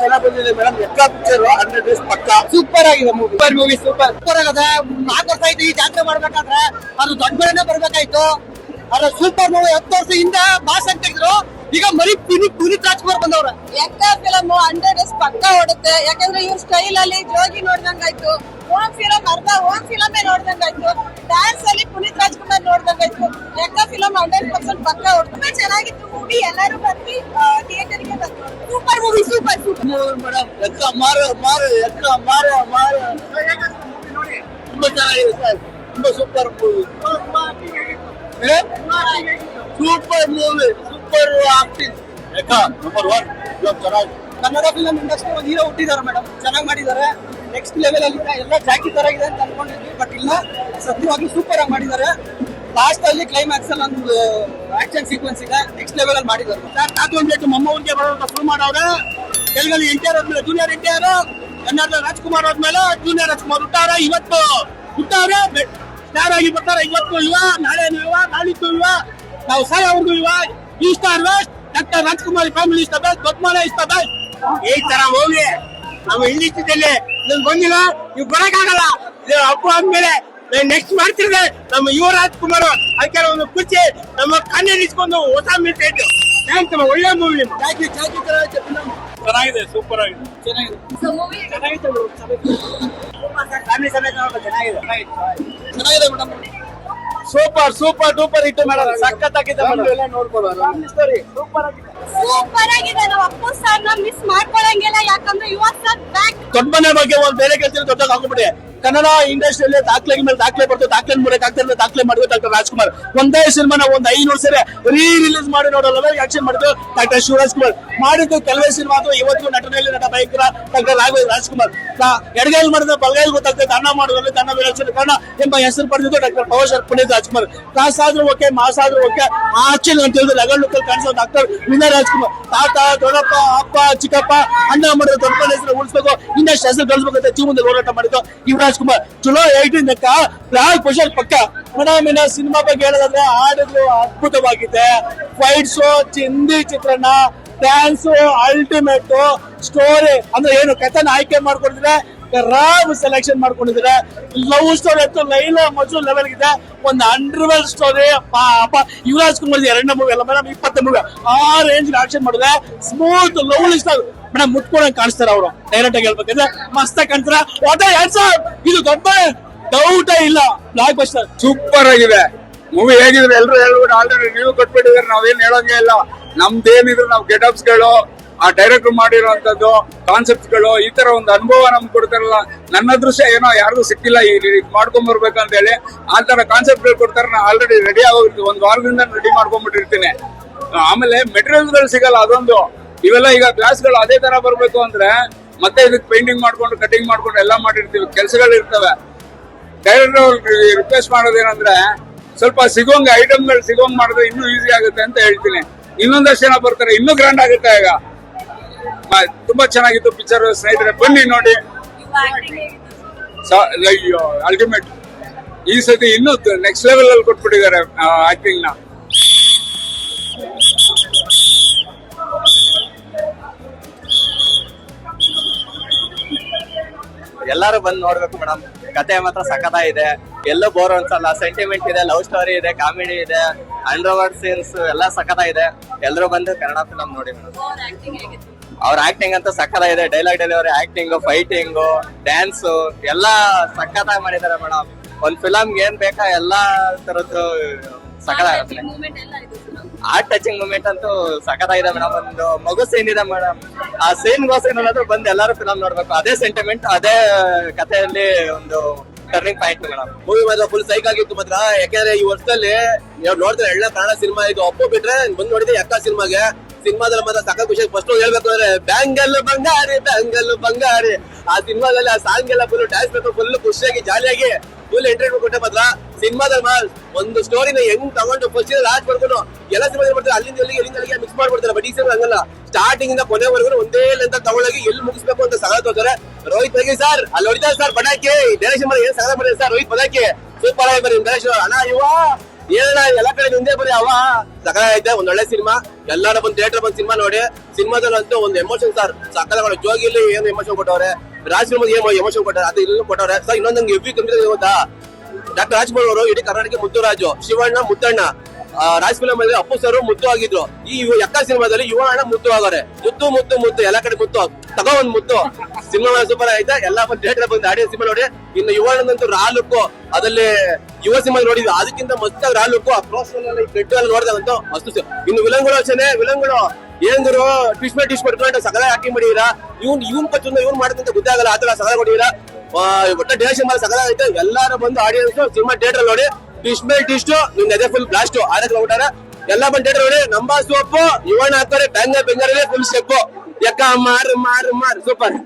ಚೆನ್ನಾಗಿ ಬಂದಿದೆ madam. Extra picture 100 days ಪಕ್ಕ ಸೂಪರ್ ಆಗಿದೆ ಮೂವಿ. ಸೂಪರ್ ಆಗದೆ. 4 ವರ್ಷ ಆಯ್ತು ಈ ಜಾತ್ರೆ ಮಾಡ್ಬೇಕಾದ್ರೆ, ಅದು ದೊಡ್ಡ ಬೆಳೆನೇ ಬರ್ಬೇಕಾಯ್ತು. ಅದ್ರ ಸೂಪರ್ ಮೂವಿ. 10 ವರ್ಷ ಹಿಂದೆ ಬಾಸ್ ಅಂತ ಇದ್ರು, ಈಗ ಮರಿ ಪುನೀತ್ ರಾಜ್ಕುಮಾರ್ ಬಂದವ್ರೆ. ಎಕ್ಕ ಫಿಲಮ್ 100 ಡೇಸ್ ಪಕ್ಕ ಓಡುತ್ತೆ. ಯಾಕಂದ್ರೆ ಇವ್ರ ಸ್ಟೈಲ್ ಅಲ್ಲಿ ಜೋಗಿ ನೋಡ್ದಂಗಾಯ್ತು, ಓನ್ ಫಿಲಮ್ ನೋಡ್ದಂಗಾಯ್ತು, ಡ್ಯಾನ್ಸ್ ಅಲ್ಲಿ ಪುನೀತ್ ರಾಜ್ಕುಮಾರ್ ನೋಡ್ದಂಗಾಯ್ತು. ಎಕ್ಕ ಫಿಲಮ್ 100% ಪಕ್ಕ ಓಡುತ್ತೆ. ಚೆನ್ನಾಗಿತ್ತು ಮೂವಿ. ಎಲ್ಲರೂ ಬಂದು ಥಿಯೇಟರ್ ಗೆ ಬಂದ್ರು. Super movie. Super madam. Ekka ಮಾರ ತುಂಬಾ ಚೆನ್ನಾಗಿದೆ ಸರ್. ತುಂಬಾ super movie. Super movie, super acting. Ekka number 1. ಚೆನ್ನಾಗಿ ಕನ್ನಡ ಫಿಲಂ ಇಂಡಸ್ಟ್ರಿ ಒಂದು ಹೀರೋ ಹುಟ್ಟಿದ್ದಾರೆ ಮೇಡಮ್. ಚೆನ್ನಾಗಿ ಮಾಡಿದ್ದಾರೆ. ನೆಕ್ಸ್ಟ್ ಲೆವೆಲ್ ಅಲ್ಲಿ ಎಲ್ಲ ಜಾಕಿ ತರ ಇದೆ ಅಂತ ಅನ್ಕೊಂಡಿದ್ವಿ, ಬಟ್ ಇಲ್ಲ, ಸತ್ಯವಾಗಿ ಸೂಪರ್ ಆಗಿ ಮಾಡಿದ್ದಾರೆ. ಲಾಸ್ಟ್ ಅಲ್ಲಿ ಕ್ಲೈಮ್ಯಾಕ್ಸ್ ಅಲ್ಲಿ ಒಂದು ಆಕ್ಷನ್ ಸೀಕ್ವೆನ್ಸ್ ಇದೆ, ನೆಕ್ಸ್ಟ್ ಲೆವೆಲ್ ಅಲ್ಲಿ ಮಾಡಿದ್ದಾರೆ. ತಾತೊಂದು ಮೊಮ್ಮವ್ರಿಗೆ ಬರೋದು ಶುರು ಮಾಡವ್ರೆ. ತೆಲುಗಲ್ಲಿ NTR ಆದ್ಮೇಲೆ ಜೂನಿಯರ್ NTR, ಕನ್ನಡದಲ್ಲಿ ರಾಜ್ಕುಮಾರ್ ಆದ್ಮೇಲೆ ಜೂನಿಯರ್ ರಾಜ್ಕುಮಾರ್ ಹುಟ್ಟಾರೆ. ಇವತ್ತು ಹುಟ್ಟಾರೆ, ಸ್ಟಾರ್ ಆಗಿ ಬರ್ತಾರೆ. ಇವತ್ತು ಇವ, ನಾಳೆ ಇವ, ನಾಳಿದ್ದು ಇವ, ನಾವು ಸಾಯೋವರೆಗೂ ಇವ. ಈ ಸ್ಟಾರ್ ವೆಸ್ಟ್ ಡಾಕ್ಟರ್ ರಾಜ್ಕುಮಾರ್ ಫ್ಯಾಮಿಲಿ ಇಷ್ಟ ಬೆಸ್ಟ್, ದೊಡ್ಡಮನೆ ಇಷ್ಟ ಬೆಸ್ಟ್. ಈ ತರ ಹೋಗಿ ನಮ್ಮ ಇಂಡಸ್ಟ್ರಿಯಲ್ಲಿ ಬಂದಿಲ್ಲ, ನೀವು ಬರಕ್ಕಾಗಲ್ಲ. ಅಪ್ಪ ಅಂದ್ಮೇಲೆ ನೆಕ್ಸ್ಟ್ ಮಾಡ್ತಿರ್ದೆ ನಮ್ಮ ಯುವ ರಾಜ್ಕುಮಾರ್. ಅದಕ್ಕೆ ಒಂದು ಕುರ್ಚಿ ನಮ್ಮ ಕಣ್ಣೆನಿಸ್ಕೊಂಡು ಹೊಸ ಮೆಸೇಜ್. ಥ್ಯಾಂಕ್ಸ್. ಒಳ್ಳೆ ಮೂವಿ. ಚೆನ್ನಾಗಿದೆ, ಸೂಪರ್ ಆಗಿದೆ, ಚೆನ್ನಾಗಿದೆ ಮೇಡಮ್. ಸೂಪರ್ ಡೂಪರ್ ಇತ್ತು ಮೇಡಮ್. ಸಖತ್ತಾಗಿದೆ ಮೇಡಮ್. ನೋಡ್ಬೋದು. ಸೂಪರ್ ಆಗಿದೆ. ನಾವು ಅಪ್ಪು ಸರ್ ನ ಮಿಸ್ ಮಾಡ್ಕೊಳಂಗಿಲ್ಲ. ಯಾಕಂದ್ರೆ ಯುವ ಸರ್ ಬ್ಯಾಕ್. ದೊಡ್ಡ ಮನೆ ಬಗ್ಗೆ ಒಂದು ಬೇರೆ ಕೆಲಸ ದೊಡ್ಡ ಹಾಕೊಂಡ್ಬಿಡಿ. ಕನ್ನಡ ಇಂಡಸ್ಟ್ರಿಯಲ್ಲಿ ದಾಖಲೆ ಮೇಲೆ ದಾಖಲೆ ಬರ್ತದೆ. ದಾಖಲೆ ಮೂರಕ್ಕೆ ಆಗ್ತಾರೆ. ದಾಖಲೆ ಮಾಡಿದ್ರು ಡಾಕ್ಟರ್ ರಾಜ್ಕುಮಾರ್. ಒಂದೇ ಸಿನಿಮಾನ ಒಂದು 500 ಸರಿ ರಿಲೀಸ್ ಮಾಡಿ ನೋಡೋಲ್ಲ ಆಕ್ಷನ್ ಮಾಡಿದ್ರು ಡಾಕ್ಟರ್ ಶಿವರಾಜ್ಕುಮಾರ್. ಮಾಡಿದ್ದು ಕೆಲವೇ ಸಿನಿಮಾ ಅದು. ಇವತ್ತು ನಟನೆಯಲ್ಲಿ ನಟ ಭಯಂಕರ ಡಾಕ್ಟರ್ ರಾಜ್ಕುಮಾರ್. ಎಡಗೈಲಿ ಮಾಡಿದ್ರೆ ಬಲಗೈಲಿ ಗೊತ್ತಾಗ್ತದೆ. ಅನ್ನ ಮಾಡೋದ್ರಲ್ಲಿ ತನ್ನ ವಿಲಕ್ಷಣ ಕಾರಣ ಎಂಬ ಹೆಸರು ಪಡೆದಿದ್ದು doctor power Puneeth Rajkumar. Class ಆದ್ರೂ ಓಕೆ, ಮಾಸ್ ಆದ್ರೂ ಓಕೆ, ಆಕ್ಷನ್ ಅಂತ ಹೇಳಿದ್ರೆ ಲಗಲ್ ಕಾಣಿಸೋ ಡಾಕ್ಟರ್ ವಿನಯ್ ರಾಜ್ಕುಮಾರ್. ತಾತ, ದೊಡ್ಡಪ್ಪ, ಅಪ್ಪ, ಚಿಕ್ಕಪ್ಪ, ಅನ್ನ ಮಾಡಿದ್ರೆ ದೊಡ್ಡ ಹೆಸರು ಉಳಿಸ್ಬೇಕು, ಇನ್ನಷ್ಟು ಹೆಸರು ಗಳಿಸ್ಬೇಕಂತ ಜೀವನದಲ್ಲಿ ಹೋರಾಟ ಮಾಡಿದ್ದು ಯುವರಾಜ್ ಕುಮಾರ್. ಚಲೋ 18 ಬ್ಲಾಕ್ ಪೋಷನ್ ಪಕ್ಕ. ಮೇಡಮ್ ಸಿನಿಮಾ ಬಗ್ಗೆ ಹೇಳೋದಾದ್ರೆ ಹಾಡುಗಳು ಅದ್ಭುತವಾಗಿದೆ. ಫೈಟ್ಸ್, ಹಿಂದಿ ಚಿತ್ರಣ, ಡ್ಯಾನ್ಸ್ ಅಲ್ಟಿಮೇಟ್, ಸ್ಟೋರಿ ಅಂದ್ರೆ ಏನು ಕಥೆನ ಆಯ್ಕೆ ಮಾಡ್ಕೊಂಡಿದ್ರೆ ರಾಮ್ ಸೆಲೆಕ್ಷನ್ ಮಾಡ್ಕೊಂಡಿದ್ರೆ. ಲವ್ ಸ್ಟೋರಿ ಅಂತೂ ಲೈಲಾ ಮಜು ಲೆವೆಲ್ ಇದೆ. ಒಂದು ಅಂಡರ್ವರ್ಲ್ಡ್ ಸ್ಟೋರಿ. ಅಪ್ಪ ಯುವರಾಜ್ ಕುಮಾರ್ 2ನೇ ಮೂವಿ ಅಲ್ಲ ಮೇಡಮ್, 20 ಮೂವಿ ಆ ರೇಂಜ್ ಆಕ್ಷನ್ ಮಾಡಿದ್ರೆ ಸ್ಮೂತ್ ಲವ್ ಇಷ್ಟ ಮೇಡಮ್. ಮುಟ್ಕೊಳಂಗ್ ಕಾಣಿಸ್ತಾರೆ ಅವರು. ಡೈರೆಕ್ಟ್ ಆಗಿ ಹೇಳ್ಬೇಕಂದ್ರೆ ಮಸ್ತ್ ಕಾಣ್ತಾರ. ಇದು ದೊಡ್ಡ ಡೌಟೇ ಇಲ್ಲ. ಬ್ಲಾಕ್ ಬಸ್ಟರ್ ಸೂಪರ್ ಆಗಿದೆ ಮೂವಿ. ಹೇಗಿದ್ರೆ ಎಲ್ಲರೂ ಹೇಳ್ಬಿಟ್ಟು ಆಲ್ರೆಡಿ ರಿವ್ಯೂ ಕೊಟ್ಬಿಟ್ಟಿದ್ರೆ ನಾವೇನ್ ಹೇಳೋಂಗೆ ಇಲ್ಲ. ನಮ್ದೇನಿದ್ರು ನಾವು ಗೆಟಪ್ಸ್ ಗಳು, ಆ ಡೈರೆಕ್ಟರ್ ಮಾಡಿರುವಂತದ್ದು ಕಾನ್ಸೆಪ್ಟ್ ಗಳು, ಈ ತರ ಒಂದು ಅನುಭವ ನಮ್ಗೆ ಕೊಡ್ತಾರಲ್ಲ. ನನ್ನ ಅದೃಶ್ಯ ಏನೋ ಯಾರಿಗೂ ಸಿಕ್ಕಿಲ್ಲ ಈ ಮಾಡ್ಕೊಂಡ್ ಬರ್ಬೇಕಂತ ಹೇಳಿ. ಆ ತರ ಕಾನ್ಸೆಪ್ಟ್ ಗಳು ಕೊಡ್ತಾರೆ. ನಾ ಆಲ್ರೆಡಿ ರೆಡಿ ಆಗೋಗಿರ್ತೀವಿ, 1 ವಾರದಿಂದ ರೆಡಿ ಮಾಡ್ಕೊಂಡ್ಬಿಟ್ಟಿರ್ತೀನಿ. ಆಮೇಲೆ ಮೆಟೀರಿಯಲ್ಸ್ ಗಳು ಸಿಗಲ್ಲ ಅದೊಂದು. ಇವೆಲ್ಲ ಈಗ ಗ್ಲಾಸ್ ಗಳು ಅದೇ ತರ ಬರ್ಬೇಕು ಅಂದ್ರೆ ಮತ್ತೆ ಇದಕ್ಕೆ ಪೇಂಟಿಂಗ್ ಮಾಡ್ಕೊಂಡು ಕಟಿಂಗ್ ಮಾಡ್ಕೊಂಡು ಎಲ್ಲ ಮಾಡಿರ್ತೀವಿ. ಕೆಲಸಗಳು ಇರ್ತವೆ. ಡೈರೆಕ್ಟರ್ ರಿಕ್ವೆಸ್ಟ್ ಮಾಡೋದೇನಂದ್ರೆ ಸ್ವಲ್ಪ ಸಿಗೋಂಗ್ ಐಟಮ್ಗಳು ಸಿಗೋಂಗ್ ಮಾಡಿದ್ರೆ ಇನ್ನೂ ಈಸಿ ಆಗುತ್ತೆ ಅಂತ ಹೇಳ್ತೀನಿ. ಇನ್ನೊಂದಷ್ಟು ಜನ ಬರ್ತಾರೆ, ಇನ್ನೂ ಗ್ರ್ಯಾಂಡ್ ಆಗುತ್ತೆ. ಈಗ ತುಂಬಾ ಚೆನ್ನಾಗಿತ್ತು ಪಿಕ್ಚರ್. ಸ್ನೇಹಿತರೆ ಬನ್ನಿ ನೋಡಿ. ಅಯ್ಯೋ ಅಲ್ಟಿಮೇಟ್. ಈ ಸತಿ ಇನ್ನೂ ನೆಕ್ಸ್ಟ್ ಲೆವೆಲ್ ಅಲ್ಲಿ ಕೊಟ್ಬಿಟ್ಟಿದ್ದಾರೆ ಆಕ್ಟಿಂಗ್ ನ. ಎಲ್ಲಾರು ಬಂದ್ ನೋಡ್ಬೇಕು ಮೇಡಮ್. ಕತೆ ಮಾತ್ರ ಸಖತ್ತಾಗಿದೆ, ಎಲ್ಲೂ ಬೋರ್ ಅನ್ಸಲ್ಲ. ಸೆಂಟಿಮೆಂಟ್ ಇದೆ, ಲವ್ ಸ್ಟೋರಿ ಇದೆ, ಕಾಮಿಡಿ ಇದೆ, ಅಂಡರ್ವರ್ಡ್ ಸೀನ್ಸ್ ಎಲ್ಲ ಸಖತ್ತಾಗಿದೆ. ಎಲ್ಲರೂ ಬಂದು ಕನ್ನಡ ಫಿಲಂ ನೋಡಿ ಮೇಡಮ್. ಅವ್ರ ಆಕ್ಟಿಂಗ್ ಅಂತ ಸಖತ್ತಾಗಿದೆ. Dialogue delivery, acting, fighting, dance ಎಲ್ಲ ಸಖತ್ತಾಗಿ ಮಾಡಿದ್ದಾರೆ ಮೇಡಮ್. ಒಂದ್ ಫಿಲಂ ಏನ್ ಬೇಕಾ ಎಲ್ಲಾ ತರದ್ದು ಸಖತ್ತಾಗುತ್ತೆ. ಆರ್ಟ್ ಟಚಿಂಗ್ ಮೂಮೆಂಟ್ ಅಂತೂ ಸಖತ್ತಾಗಿದೆ ಮೇಡಮ್. ಒಂದು ಮಗು ಸೀನ್ ಇದೆ ಮೇಡಮ್, ಆ ಸೀನ್ ಗೋಸ್ಕರ ಬಂದು ಎಲ್ಲರೂ ಫಿಲಂ ನೋಡ್ಬೇಕು. ಅದೇ ಸೆಂಟಿಮೆಂಟ್, ಅದೇ ಕಥೆಯಲ್ಲಿ ಒಂದು ಟರ್ನಿಂಗ್ ಪಾಯಿಂಟ್ ಮೇಡಮ್. ಮೂವಿ ಮಾತ್ರ ಫುಲ್ ಸೈಕ್ ಆಗಿತ್ತು ಮಾತ್ರ. ಯಾಕಂದ್ರೆ ಈ ವರ್ಷದಲ್ಲಿ ನೀವು ನೋಡ್ತಾರೆ ಎಲ್ಲ ಕನ್ನಡ ಸಿನಿಮಾ ಇದು. ಅಪ್ಪು ಬಿಟ್ರೆ ಬಂದ್ ನೋಡಿದ್ರೆ ಅಕ್ಕ ಸಿನಿಮಾದಲ್ಲಿ ಮಾತ್ರ ಸಖತ್ ಖುಷಿ. ಫಸ್ಟ್ ಹೇಳ್ಬೇಕು ಅಂದ್ರೆ ಬ್ಯಾಂಗಲ್ ಬಂಗಾರಿ ಬ್ಯಾಂಗಲ್ ಬಂಗಾರಿ ಆ ಸಿನಿಮಾದಲ್ಲಿ ಆ ಸಾಂಗ್ ಎಲ್ಲ ಫುಲ್ ಡ್ಯಾನ್ಸ್ ಬೇಕು, ಫುಲ್ ಖುಷಿಯಾಗಿ ಜಾಲಿಯಾಗಿ ಫುಲ್ ಎಂಟರ್ಟೈನ್ಮೆಂಟ್ ಕೊಟ್ಟೆ ಮಾತ್ರ. ಸಿನಿಮಾದಲ್ಲಿ ಒಂದು ಸ್ಟೋರಿನ ಹೆಂಗ್ ತಗೊಂಡು ಫಸ್ಟ್ ಲಾಸ್ಟ್ ಬರ್ಕೊಂಡು ಎಲ್ಲ ಸಿನಿಮಾ ಮಾಡ್ತಾರೆ, ಅಲ್ಲಿಂದ ಎಲ್ಲಿಂದ ಮಿಕ್ಸ್ ಮಾಡ್ಬಿಡ್ತಾರೆ. ಬಟ್ ಈ ಸಿನಿಮಾ ಹಂಗಲ್ಲ, ಸ್ಟಾರ್ಟಿಂಗ್ ಇಂದ ಕೊನೆವರೆಗೂ ಒಂದೇ ಅಂತ ತಗೊಳ್ಳೋಗಿ ಎಲ್ಲಿ ಮುಗಿಸ್ಬೇಕು ಅಂತ ಸಗದ ತೋರ್ತಾರೆ. ರೋಹಿತ್ ಬಗ್ಗೆ ಸರ್ ಅಲ್ಲಿ ಹೊಡಿತಾರೆ ಸರ್ ಪಟಾಕಿ. ಡೈರೆಕ್ಷನ್ ಮಾಡಿ ಏನ್ ಸಗದ ಮಾಡಿದೆ ಸರ್ ರೋಹಿತ್ ಪಟಾಕಿ, ಸೂಪರ್ ಆಗಿ ಬರೀ ಡೈರೆಕ್ಷನ್. ಅಣ್ಣ ಇವ ಏನ ಎಲ್ಲ ಕಡೆ ನಿಂದೆ ಬರೀ ಅವ ಸಕಲ ಐತೆ. ಒಂದ್ ಒಳ್ಳೆ ಸಿನಿಮಾ, ಎಲ್ಲಾರು ಬಂದು ಥಿಯೇಟರ್ ಬಂದು ಸಿನಿಮಾ ನೋಡಿ. ಸಿನಿಮಾದಲ್ಲಂತೂ ಒಂದು ಎಮೋಷನ್ ಸರ್ ಸಕಲ. ಜೋಗಿಲಿ ಏನು ಎಮೋಷನ್ ಕೊಟ್ಟವ್ರೆ, ರಾಜ್ಕುಮಾರ್ ಏನು ಎಮೋಷನ್ ಕೊಟ್ಟಾರೆ, ಅದು ಇಲ್ಲೂ ಕೊಟ್ಟವ್ರೆ ಸರ್. ಇನ್ನೊಂದಂಗೆ ಎವ್ರಿ ಕಂಪ್ನಿ ಗೊತ್ತಾ, ಡಾಕ್ಟರ್ ರಾಜ್ಕುಮಾರ್ ಅವರು ಇಡೀ ಕರ್ನಾಟಕ ಮುತ್ತುರಾಜು, ಶಿವಣ್ಣ ಮುತ್ತಣ್ಣ, ರಾಜ್ ಫಿಲಂ ಅಲ್ಲಿ ಅಪ್ಪು ಸರ್ ಮುತ್ತು ಆಗಿದ್ರು. ಈ ಎಕ್ಕ ಸಿನಿಮಾದಲ್ಲಿ ಯುವ ಅಣ್ಣ ಮುತ್ತು ಆಗೋರೆ. ಮುತ್ತು ಮುತ್ತು ಮುತ್ತು ಎಲ್ಲ ಕಡೆ ಮುತ್ತು ತಗೋ ಒಂದ್ ಮುತ್ತು. ಸಿನಿಮಾ ಸೂಪರ್ ಆಯ್ತಾ, ಎಲ್ಲ ಬಂದು ಥಿಯೇಟರ್ ಬಂದು ಆಡಿಯೋ ಸಿನಿಮಾ ನೋಡಿ. ಇನ್ನು ಯುವ ಅಣ್ಣಂತೂ ರಾ ಲುಕ್, ಅದಲ್ಲಿ ಯುವ ಸಿನಿಮಾ ನೋಡಿದ್ವಿ, ಅದಕ್ಕಿಂತ ಮಸ್ತ್ ರಾ ಲುಕ್. ಬೆಟ್ಟು ಎಲ್ಲ ನೋಡಿದಾಗಂತೂ ಮಸ್ತ್. ಇನ್ನು ವಿಲನ್ಗಳು ಅಷ್ಟೇ, ವಿಲನ್ಗಳು ಏನ್ ಗುರು ಟ್ವಿಸ್ಟ್ ಮಾಡ್ಕೊಂಡು ಸಗಲ ಆಕ್ಟಿಂಗ್ ಮಾಡಿದೀರಾ. ಇವ್ನ್ ಪಚ್ಚ ಇವ್ನ್ ಮಾಡೋದಂತ ಗೊತ್ತಾಗಲ್ಲ, ಆತರ ಸಗಲ ಕೊಟ್ಟಿದೀರಾ. ಒಟ್ಟ ಡೈರೆಕ್ಷನ್ ಮಾಡಿ ಸಗಲ ಆಯ್ತು. ಎಲ್ಲಾರು ಬಂದು ಆಡಿಯನ್ಸ್ ಸಿನಿಮಾ ಥಿಯೇಟರ್ ನೋಡಿ. ಟಿಸ್ಟ್ ಮೇಲೆ ಟಿಸ್ಟ್ ನಿಮ್ ಎದೆ ಫುಲ್ ಬ್ಲಾಸ್ಟ್ ಆಡಕ್ ಹೋಗ್ಬಿಟ್ಟಾರ. ಎಲ್ಲ ಬಂದ್ ಥಿಯೇಟರ್ ನೋಡಿ. ನಂಬಾ ಸೋಪು ಯುವಣ್ಣ ಹಾಕೋರೆ ಬ್ಯಾಂಗರ್ ಬೆಂಗಾರಲ್ಲಿ ಫುಲ್ ಸ್ಟೆಪ್. ಯಾಕ ಮಾರು ಸೂಪರ್.